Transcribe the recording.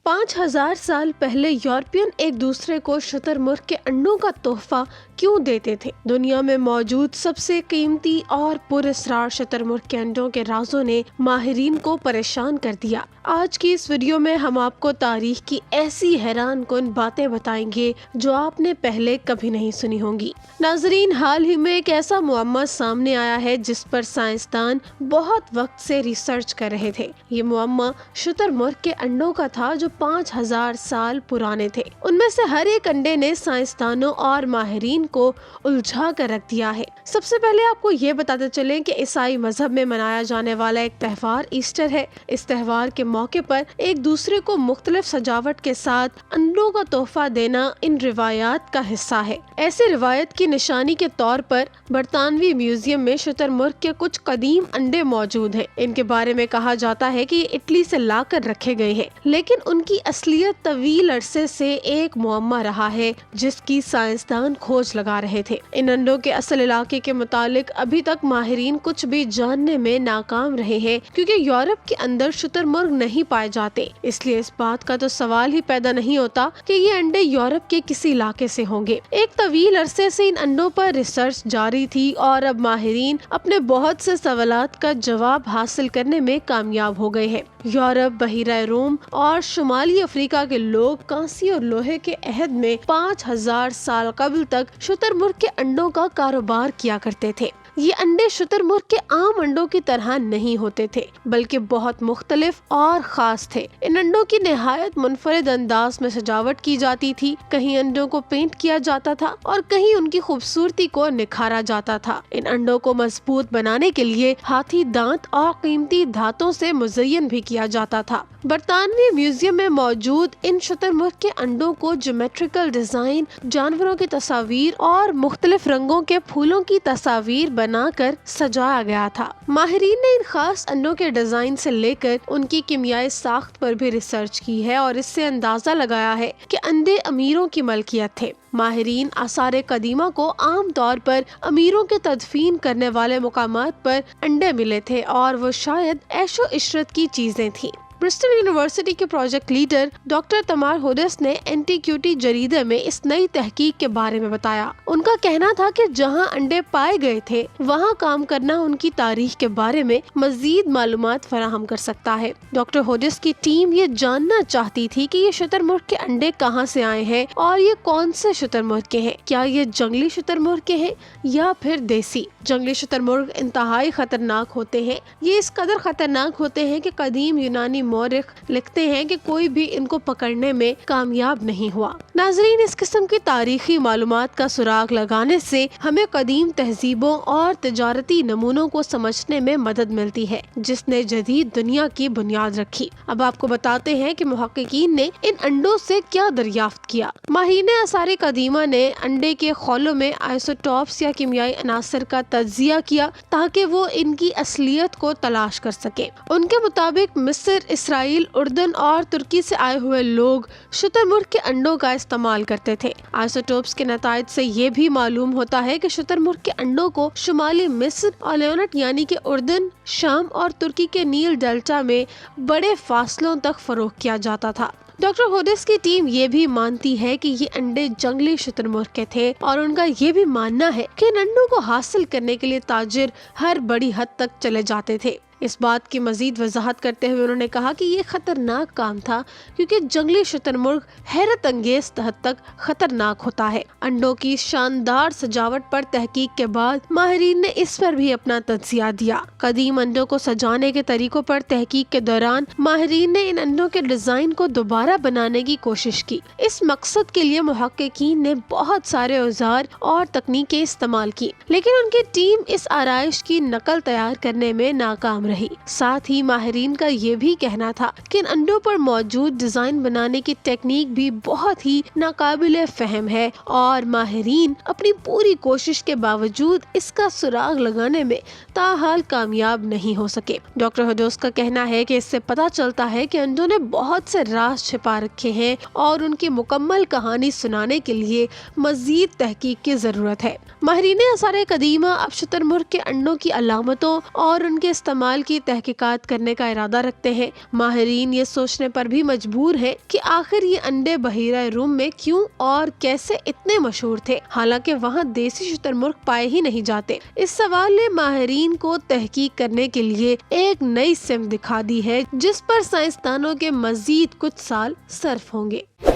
5000 साल पहले यूरोपियन एक दूसरे को शुतुरमुर्ग के अंडों का तोहफा क्यों देते थे? दुनिया में मौजूद सबसे कीमती और पुरस्कार शुतुरमुर्ग के अंडों के राजों ने माहिरीन को परेशान कर दिया। आज की इस वीडियो में हम आपको तारीख की ऐसी हैरान कुन बातें बताएंगे जो आपने पहले कभी नहीं सुनी होंगी। नाजरीन, हाल ही में एक ऐसा मुअम्मा सामने आया है जिस पर साइंसदान बहुत वक्त से रिसर्च कर रहे थे। ये मुअम्मा शुतुरमुर्ग के अंडों का था जो 5000 साल पुराने थे। उनमें से हर एक अंडे ने साइंसदानों और माहिरीन को उलझा कर रख दिया है। सबसे पहले आपको ये बताते चलें कि ईसाई मजहब में मनाया जाने वाला एक त्योहार ईस्टर है। इस त्योहार के मौके पर एक दूसरे को मुख्तलिफ सजावट के साथ अंडों का तोहफा देना इन रिवायात का हिस्सा है। ऐसी रिवायत की निशानी के तौर पर बरतानवी म्यूजियम में शुतुरमुर्ग के कुछ कदीम अंडे मौजूद हैं। इनके बारे में कहा जाता है कि ये इटली से लाकर रखे गए हैं, लेकिन उनकी असलियत तवील अरसे से एक मुअम्मा रहा है जिसकी साइंसदान खोज लगा रहे थे। इन अंडों के असल इलाके के मुतालिक अभी तक माहिरीन कुछ भी जानने में नाकाम रहे हैं, क्योंकि यूरोप के अंदर शुतुरमुर्ग नहीं पाए जाते। इसलिए इस बात का तो सवाल ही पैदा नहीं होता कि ये अंडे यूरोप के किसी इलाके से होंगे। एक तवील अरसे से इन अंडों पर रिसर्च जारी थी और अब माहिरीन अपने बहुत से सवालात का जवाब हासिल करने में कामयाब हो गए हैं। यूरोप, बहिरा रोम और शुमाली अफ्रीका के लोग कांसी और लोहे के अहद में 5000 साल कबल तक शुतुरमुर्ग के अंडों का कारोबार किया करते थे। ये अंडे शुतुरमुर्ग के आम अंडों की तरह नहीं होते थे, बल्कि बहुत मुख्तलिफ और खास थे। इन अंडों की निहायत मुनफरिद अंदाज में सजावट की जाती थी। कहीं अंडों को पेंट किया जाता था और कहीं उनकी खूबसूरती को निखारा जाता था। इन अंडों को मजबूत बनाने के लिए हाथी दांत और कीमती धातों से मुज़य्यन भी किया जाता था। बरतानवी म्यूजियम में मौजूद इन शुतुरमुर्ग के अंडों को ज्योमेट्रिकल डिजाइन, जानवरों की तस्वीर और मुख्तलिफ रंगों के फूलों की तस्वीर बनाकर सजाया गया था। माहिरीन ने इन खास अंडों के डिजाइन से लेकर उनकी कीमियाई साख्त पर भी रिसर्च की है और इससे अंदाजा लगाया है कि अंडे अमीरों की मलकियत थे। माहिरीन आसार कदीमा को आम तौर पर अमीरों के तदफीन करने वाले मुकामात पर अंडे मिले थे और वो शायद ऐशो इशरत की चीजें थी। ब्रिस्टल यूनिवर्सिटी के प्रोजेक्ट लीडर डॉक्टर तमार होडेस ने एंटीक्यूटी जरीदे में इस नई तहकीक के बारे में बताया। उनका कहना था कि जहां अंडे पाए गए थे वहां काम करना उनकी तारीख के बारे में मजीद मालूमात फराहम कर सकता है। डॉक्टर होडेस की टीम ये जानना चाहती थी कि ये शुतुरमुर्ग के अंडे कहां से आए हैं और ये कौन से शुतुरमुर्ग के हैं। क्या ये जंगली शुतुरमुर्ग के हैं या फिर देसी? जंगली शुतुरमुर्ग इंतहाई खतरनाक होते हैं। ये इस कदर खतरनाक होते हैं कि कदीम यूनानी मौरिख लिखते हैं कि कोई भी इनको पकड़ने में कामयाब नहीं हुआ। नाजरीन, इस किस्म की तारीखी मालूमात का सुराग लगाने से हमें कदीम तहजीबों और तिजारती नमूनों को समझने में मदद मिलती है जिसने जदीद दुनिया की बुनियाद रखी। अब आपको बताते हैं कि मुहक्किकीन ने इन अंडों से क्या दरियाफ्त किया। माहिरीन आसार कदीमा ने अंडे के खौलों में आइसोटॉप्स या कीमियाई अनासर का तज्जिया किया ताकि वो इनकी असलियत को तलाश कर सके। उनके मुताबिक मिस्र, इसराइल, उर्दन और तुर्की से आए हुए लोग शुतुरमुर्ग के अंडों का इस्तेमाल करते थे। आइसोटोप्स के नताइज से ये भी मालूम होता है कि शुतुरमुर्ग के अंडों को शुमाली मिस्र और लेवनट यानी कि उर्दन, शाम और तुर्की के नील डेल्टा में बड़े फासलों तक फरोख्त किया जाता था। डॉक्टर होडेस की टीम ये भी मानती है कि ये अंडे जंगली शुतुरमुर्ग के थे और उनका ये भी मानना है कि इन अंडों को हासिल करने के लिए ताजिर हर बड़ी हद तक चले जाते थे। इस बात की मजीद वजाहत करते हुए उन्होंने कहा कि ये खतरनाक काम था क्योंकि जंगली शुतुरमुर्ग हैरत अंगेज हद तक खतरनाक होता है। अंडों की शानदार सजावट पर तहकीक के बाद माहिरीन ने इस पर भी अपना तज्जिया दिया। कदीम अंडों को सजाने के तरीकों पर तहकीक के दौरान माहिरीन ने इन अंडों के डिजाइन को दोबारा बनाने की कोशिश की। इस मकसद के लिए मुहक्किकीन ने बहुत सारे औजार और तकनीकें इस्तेमाल की, लेकिन उनकी टीम इस आराइश की नकल तैयार करने में नाकाम रही। साथ ही माहिरीन का ये भी कहना था कि इन अंडों पर मौजूद डिजाइन बनाने की टेक्निक भी बहुत ही नाकाबिले फहम है और माहिरीन अपनी पूरी कोशिश के बावजूद इसका सुराग लगाने में ताहाल कामयाब नहीं हो सके। डॉक्टर होडेस का कहना है कि इससे पता चलता है कि अंडों ने बहुत से राज छिपा रखे हैं और उनकी मुकम्मल कहानी सुनाने के लिए मजीद तहकीक की जरूरत है। माहिरीन आसार कदीमा अब शुतुरमुर्ग के अंडों की अलामतों और उनके इस्तेमाल سوال کی تحقیقات کرنے کا ارادہ رکھتے ہیں۔ ماہرین یہ سوچنے پر بھی مجبور ہیں کہ آخر یہ انڈے بحیرہ روم میں کیوں اور کیسے اتنے مشہور تھے، حالانکہ وہاں دیسی شتر مرغ پائے ہی نہیں جاتے۔ اس سوال نے ماہرین کو تحقیق کرنے کے لیے ایک نئی سمت دکھا دی ہے، جس پر سائنسدانوں کے مزید کچھ سال صرف ہوں گے۔